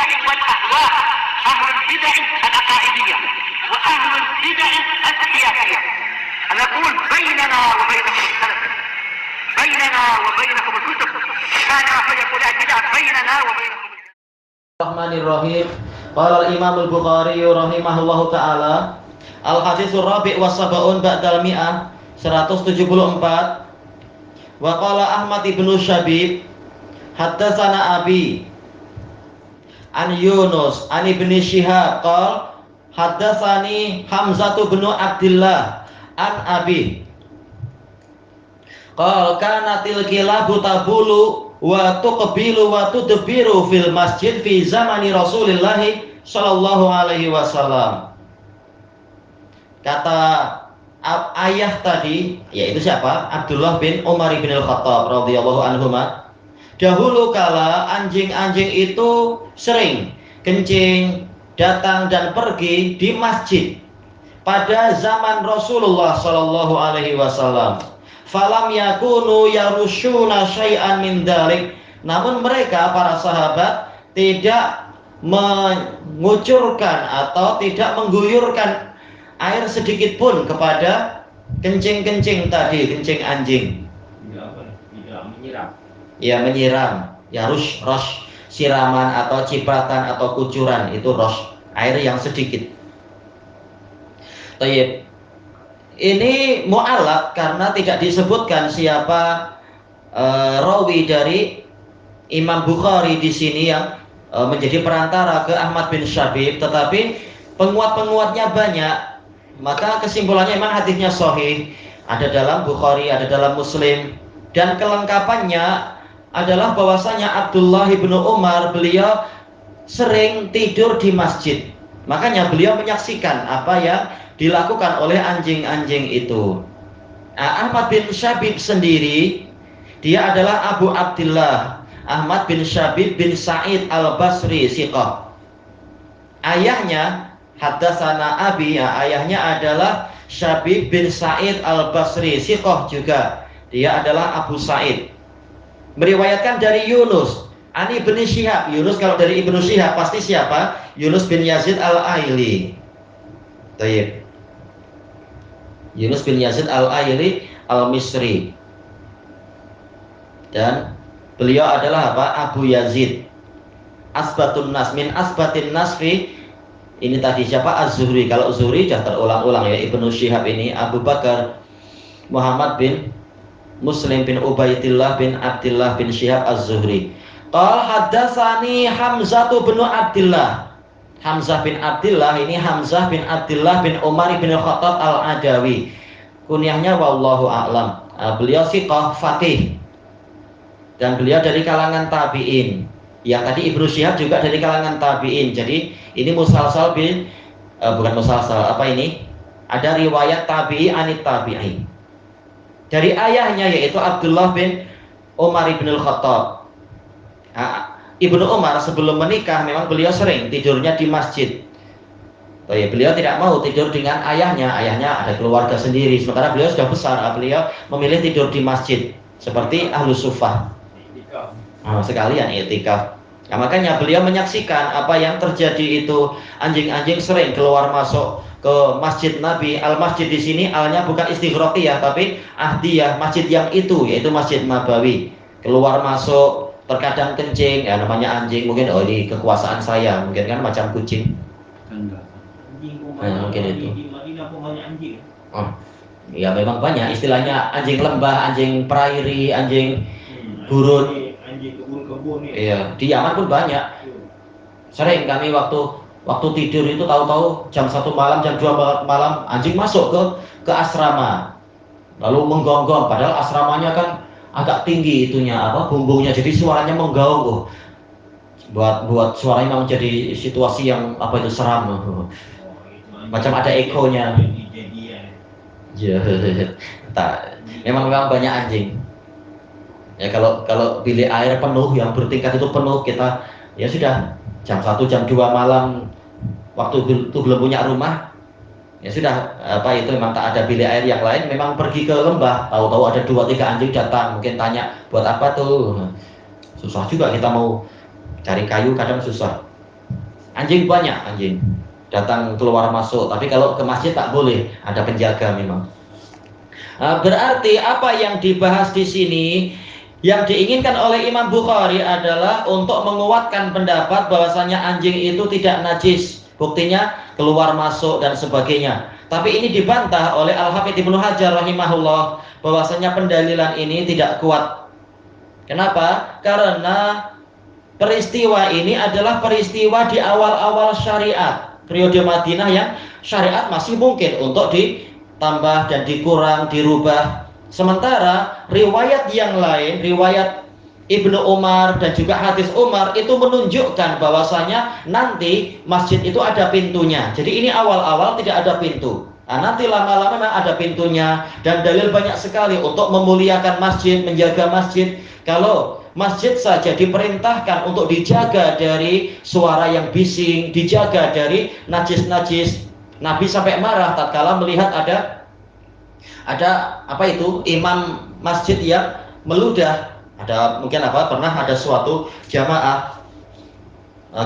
البدع والأهواء، أهل البدع العقائدية وأهل البدع السياسية. نقول بيننا وبينكم السلف، بيننا وبينكم الكتب، كان فيقول البدع بيننا وبينكم. Bismillahirrahmanirrahim. Qala al-Imam al-Bukhari rahimahullahu taala, al-haditsur rabi' was sab'un ba'dal mi'ah, 174. Wa qala Ahmad ibn Syabib, haddatsana Abi an Yunus an Ibn Shihab qala haddatsani Hamzah bin Abdullah an Abi qala kanatil kilabu tabulu wa tuqbilu wa tudbiru fil masjid fi zamani Rasulillah sallallahu alaihi wasallam. Kata ayah tadi, yaitu siapa? Abdullah bin Umar bin Al-Khattab radhiyallahu anhuma. Dahulu kala anjing-anjing itu sering kencing, datang dan pergi di masjid pada zaman Rasulullah sallallahu alaihi wasallam. Falam yakunu yarushuna syai'an min dalik. Namun mereka para sahabat tidak mengucurkan atau tidak mengguyurkan air sedikit pun kepada kencing-kencing tadi, kencing anjing. Tidak menyiram. Ya, menyiram. Ya, rush, siraman atau cipratan atau kucuran, itu rush, air yang sedikit. Tayyib. Ini mu'allaq karena tidak disebutkan siapa rawi dari Imam Bukhari di sini yang menjadi perantara ke Ahmad bin Syabib, tetapi penguat-penguatnya banyak. Maka kesimpulannya memang hadisnya sahih, ada dalam Bukhari, ada dalam Muslim, dan kelengkapannya adalah bahwasanya Abdullah bin Umar beliau sering tidur di masjid. Makanya beliau menyaksikan apa yang dilakukan oleh anjing-anjing itu. Ahmad bin Syabib sendiri, dia adalah Abu Abdullah Ahmad bin Syabib bin Sa'id al-Basri Siqah. Ayahnya haddatsana Abi, ayahnya adalah Syabib bin Sa'id al-Basri Siqah juga. Dia adalah Abu Sa'id. Meriwayatkan dari Yunus Ani bin Shihab. Yunus kalau dari Ibnu Shihab pasti siapa? Yunus bin Yazid al-Aili. Tayyib. Yunus bin Yazid al-Aili al-Misri. Dan beliau adalah apa? Abu Yazid. Asbatun nas, min asbatin nasfi. Ini tadi siapa? Az-Zuhri. Kalau Zuhri sudah terulang-ulang ya. Ibnu Shihab ini Abu Bakar Muhammad bin Muslim bin Ubaidillah bin Abdullah bin Shihab Az-Zuhri. Qala haddatsani Hamzah bin Abdullah. Hamzah bin Abdullah ini Hamzah bin Abdullah bin Umar bin Khattab al-Adawi. Kunyahnya wallahu a'lam. Beliau siqah faqih. Dan beliau dari kalangan tabi'in. Ya, tadi Ibnu Syihab juga dari kalangan tabi'in. Jadi ini musalsal bin bukan musalsal, apa ini? Ada riwayat tabi'i anit tabi'i. Dari ayahnya yaitu Abdullah bin Umar bin Al-Khattab. Ibnu Umar sebelum menikah memang beliau sering tidurnya di masjid. Beliau tidak mau tidur dengan ayahnya. Ayahnya ada keluarga sendiri. Sementara beliau sudah besar. Beliau memilih tidur di masjid seperti Ahlus Suffah. Sekalian i'tikaf. Nah, makanya beliau menyaksikan apa yang terjadi itu. Anjing-anjing sering keluar masuk ke masjid Nabi. Al-masjid di sini alnya bukan istighraqiyah tapi ahdiyah, masjid yang itu yaitu Masjid Nabawi. Keluar masuk, terkadang kencing, ya namanya anjing, mungkin oh ini kekuasaan saya, mungkin kan macam kucing. Mungkin itu. Di Madinah pun banyak anjing. Oh, ya memang banyak, istilahnya anjing lembah, anjing prairie, anjing burun. Anjing kebun-kebun ini. Iya, di Yaman pun banyak. Sering kami waktu tidur itu tahu-tahu jam 1 malam, jam 2 malam anjing masuk ke asrama. Lalu menggonggong, padahal asramanya kan agak tinggi itunya bumbungnya, jadi suaranya menggaung buat suaranya memang jadi situasi yang seram, macam ada ekonya. Ya, memang banyak anjing. Ya kalau bilik air penuh yang bertingkat itu penuh, kita ya sudah jam 1 jam 2 malam waktu itu belum punya rumah. Ya sudah, itu memang tak ada bilik air yang lain, memang pergi ke lembah, tahu-tahu ada 2-3 anjing datang, mungkin tanya buat apa tuh. Susah juga kita mau cari kayu, kadang susah. Anjing banyak, anjing datang keluar masuk, tapi kalau ke masjid tak boleh, ada penjaga memang. Berarti apa yang dibahas di sini, yang diinginkan oleh Imam Bukhari adalah untuk menguatkan pendapat bahwasanya anjing itu tidak najis, buktinya keluar masuk dan sebagainya. Tapi ini dibantah oleh Al-Hafidz Ibnu Hajar rahimahullah, bahwasanya pendalilan ini tidak kuat. Kenapa? Karena peristiwa ini adalah peristiwa di awal-awal syariat, periode Madinah yang syariat masih mungkin untuk ditambah dan dikurang, dirubah. Sementara riwayat yang lain, riwayat Ibnu Umar dan juga hadis Umar itu menunjukkan bahwasanya nanti masjid itu ada pintunya. Jadi ini awal-awal tidak ada pintu. Nanti lama-lama memang ada pintunya, dan dalil banyak sekali untuk memuliakan masjid, menjaga masjid. Kalau masjid saja diperintahkan untuk dijaga dari suara yang bising, dijaga dari najis-najis. Nabi sampai marah tatkala melihat ada apa itu, imam masjid yang meludah. Ada mungkin pernah ada suatu jamaah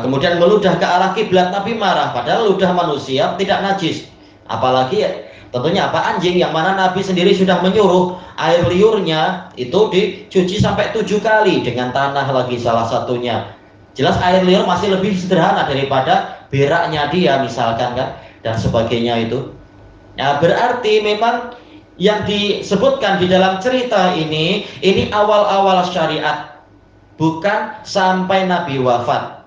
kemudian meludah ke arah kiblat, Nabi marah, padahal ludah manusia tidak najis. Apalagi tentunya anjing, yang mana Nabi sendiri sudah menyuruh air liurnya itu dicuci sampai 7 kali dengan tanah lagi salah satunya. Jelas air liur masih lebih sederhana daripada beraknya dia misalkan kan, dan sebagainya itu. Ya, berarti memang yang disebutkan di dalam cerita ini awal-awal syariat, bukan sampai Nabi wafat.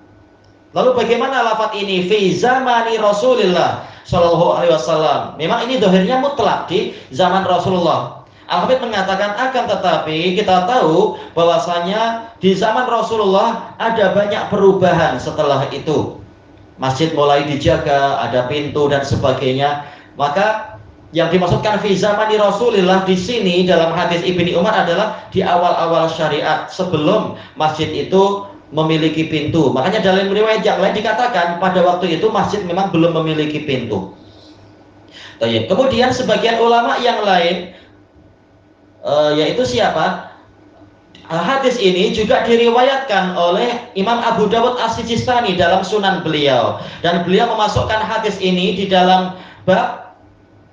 Lalu bagaimana lafaz ini fi zamani Rasulillah Shallallahu Alaihi Wasallam? Memang ini dohirnya mutlak di zaman Rasulullah. Al-Hafidz mengatakan akan tetapi kita tahu bahwasanya di zaman Rasulullah ada banyak perubahan setelah itu. Masjid mulai dijaga, ada pintu dan sebagainya. Maka yang dimaksudkan fi zamani Rasulillah di sini dalam hadis Ibnu Umar adalah di awal-awal syariat, sebelum masjid itu memiliki pintu. Makanya dalam riwayat yang lain dikatakan pada waktu itu masjid memang belum memiliki pintu. Kemudian sebagian ulama yang lain, yaitu siapa? Hadis ini juga diriwayatkan oleh Imam Abu Dawud As-Sijistani dalam Sunan beliau, dan beliau memasukkan hadis ini di dalam bab,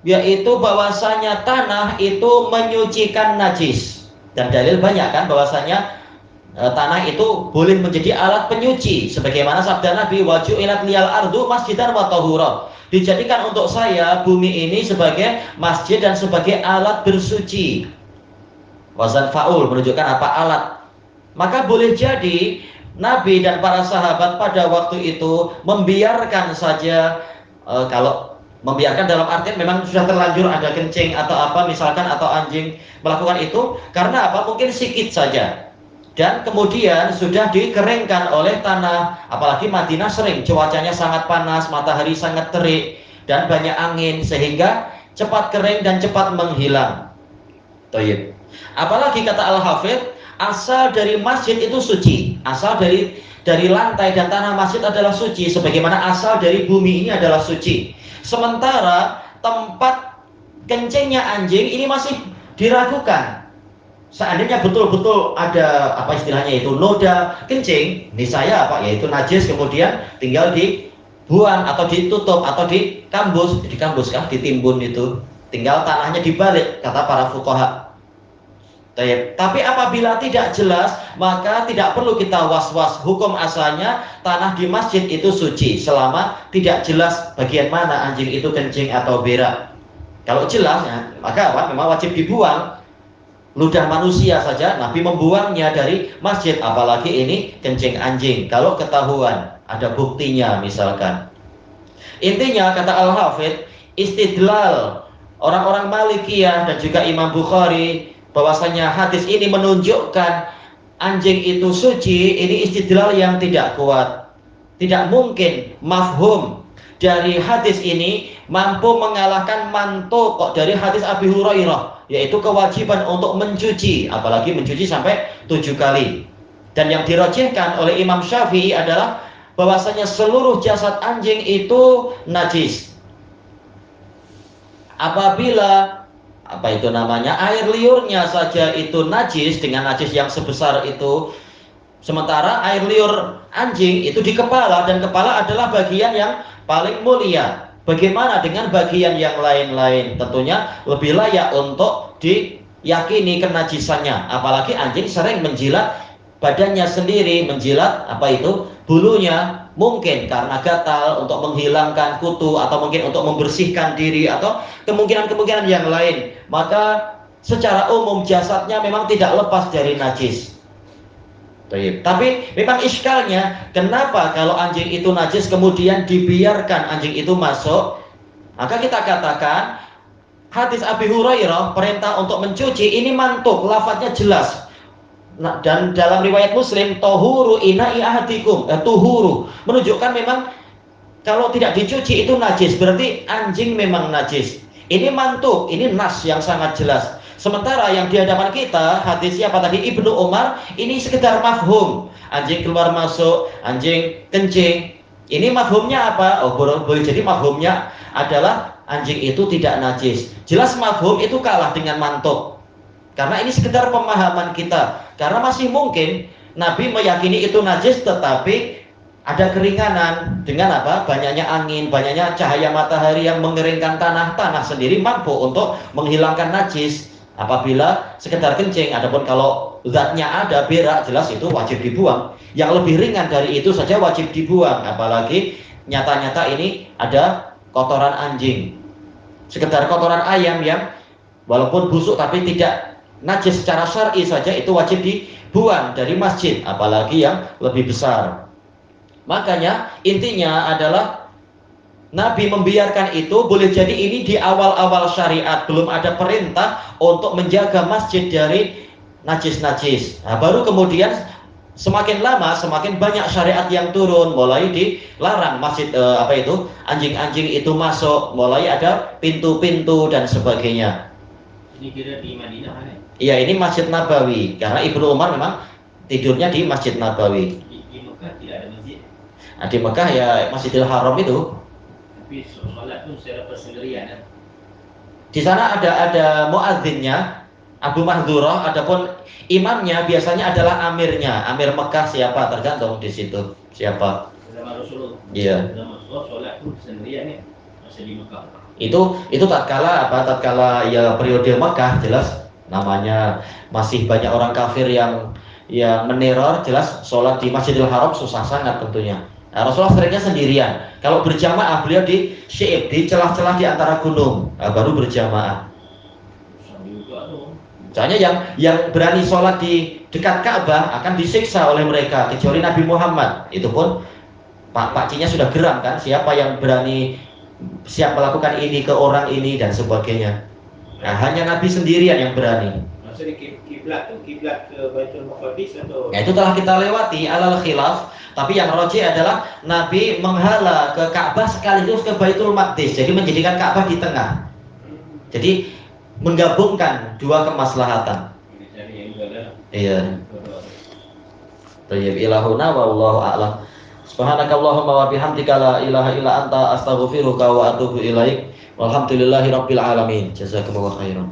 yaitu bahwasanya tanah itu menyucikan najis. Dan dalil banyak kan bahwasanya tanah itu boleh menjadi alat penyuci, sebagaimana sabda Nabi, waju'ilat liyal ardu masjidan wa tahura, dijadikan untuk saya bumi ini sebagai masjid dan sebagai alat bersuci. Wazan faul menunjukkan alat. Maka boleh jadi Nabi dan para sahabat pada waktu itu membiarkan saja, kalau membiarkan dalam artian memang sudah terlanjur ada kencing atau misalkan, atau anjing melakukan itu, karena mungkin sikit saja. Dan kemudian sudah dikeringkan oleh tanah. Apalagi Madinah sering cuacanya sangat panas, matahari sangat terik dan banyak angin, sehingga cepat kering dan cepat menghilang. Toyib. Apalagi kata Al-Hafidz, asal dari masjid itu suci. Asal dari lantai dan tanah masjid adalah suci, sebagaimana asal dari bumi ini adalah suci. Sementara tempat kencingnya anjing ini masih diragukan. Seandainya betul-betul ada istilahnya itu noda kencing, niscaya yaitu najis, kemudian tinggal dibuang atau ditutup atau dikambus ditimbun itu, tinggal tanahnya dibalik kata para fuqaha. Tapi apabila tidak jelas, maka tidak perlu kita was-was. Hukum asalnya tanah di masjid itu suci selama tidak jelas bagian mana anjing itu kencing atau berak. Kalau jelas ya, maka memang wajib dibuang. Ludah manusia saja Nabi membuangnya dari masjid, apalagi ini kencing anjing kalau ketahuan ada buktinya misalkan. Intinya kata Al-Hafidz, istidlal orang-orang Malikiyah dan juga Imam Bukhari bahwasanya hadis ini menunjukkan anjing itu suci, ini istidlal yang tidak kuat. Tidak mungkin mafhum dari hadis ini mampu mengalahkan mantuk dari hadis Abi Hurairah, yaitu kewajiban untuk mencuci, apalagi mencuci sampai 7 kali. Dan yang dirajihkan oleh Imam Syafi'i adalah bahwasanya seluruh jasad anjing itu najis. Apabila air liurnya saja itu najis, dengan najis yang sebesar itu, Sementara air liur anjing itu di kepala, dan kepala adalah bagian yang paling mulia. Bagaimana dengan bagian yang lain-lain? Tentunya lebih layak untuk diyakini kenajisannya. Apalagi anjing sering menjilat badannya sendiri, menjilat bulunya, mungkin karena gatal untuk menghilangkan kutu, atau mungkin untuk membersihkan diri, atau kemungkinan-kemungkinan yang lain. Maka secara umum jasadnya memang tidak lepas dari najis. Tapi memang iskalnya, kenapa kalau anjing itu najis kemudian dibiarkan anjing itu masuk? Maka kita katakan hadis Abi Hurairah perintah untuk mencuci ini mantuk, lafadznya jelas. Nah, dan dalam riwayat Muslim, tohuru ina'i ahadikum, tuhuru, menunjukkan memang kalau tidak dicuci itu najis, berarti anjing memang najis. Ini mantuk, ini nas yang sangat jelas. Sementara yang di hadapan kita, hadis siapa tadi? Ibnu Umar, ini sekedar mafhum. Anjing keluar masuk, anjing kencing. Ini mafhumnya apa? Oh, boleh jadi mafhumnya adalah anjing itu tidak najis. Jelas mafhum itu kalah dengan mantuk. Karena ini sekedar pemahaman kita. Karena masih mungkin Nabi meyakini itu najis, tetapi ada keringanan dengan banyaknya angin, banyaknya cahaya matahari yang mengeringkan tanah sendiri mampu untuk menghilangkan najis apabila sekedar kencing. Adapun kalau zatnya ada, berak, jelas itu wajib dibuang. Yang lebih ringan dari itu saja wajib dibuang, apalagi nyata-nyata ini ada kotoran anjing, sekedar kotoran ayam yang walaupun busuk tapi tidak najis secara syar'i saja, itu wajib dibuang dari masjid, apalagi yang lebih besar. Makanya intinya adalah Nabi membiarkan itu, boleh jadi ini di awal-awal syariat, belum ada perintah untuk menjaga masjid dari najis-najis. Nah, baru kemudian semakin lama semakin banyak syariat yang turun, mulai dilarang masjid anjing-anjing itu masuk, mulai ada pintu-pintu dan sebagainya. Ini kira di Madinah kan? Iya, ini Masjid Nabawi, karena Ibnu Umar memang tidurnya di Masjid Nabawi. Di Mekah tidak ada masjid. Nah, di Mekah ya Masjidil Haram itu. Tapi sholat pun secara persendirian kan? Di sana ada muadzinnya, Abu Mahdurah, adapun imamnya biasanya adalah amirnya. Amir Mekah siapa, tergantung di situ siapa. Zaman Rasulullah. Iya. Zaman Rasulullah sholat pun sendirian ya, masih di Mekah. Itu tatkala ya periode Mekah, jelas namanya masih banyak orang kafir yang meneror, jelas sholat di Masjidil Haram susah sangat tentunya. Nah, Rasulullah seringnya sendirian. Kalau berjamaah beliau di syi'ib, di celah-celah di antara gunung, baru berjamaah. Soalnya yang berani sholat di dekat Ka'bah akan disiksa oleh mereka, kecuali Nabi Muhammad. Itu pun pakcinya sudah geram kan, siapa yang berani siap melakukan ini ke orang ini dan sebagainya. Nah, hanya Nabi sendirian yang berani. Maksudnya kiblat ke Baitul Maqdis atau? Ya, itu telah kita lewati alal khilaf, tapi yang rajih adalah Nabi menghala ke Ka'bah sekaligus ke Baitul Maqdis. Jadi menjadikan Ka'bah di tengah. Jadi menggabungkan dua kemaslahatan. Iya. Tayyib ilahuna wallahu a'lam. Subhanakallahumma wa bihamdika la ilaha illa anta astaghfiruka wa atubu ilaik. Walhamdulillahirabbil alamin. Jazakumullahu khairan.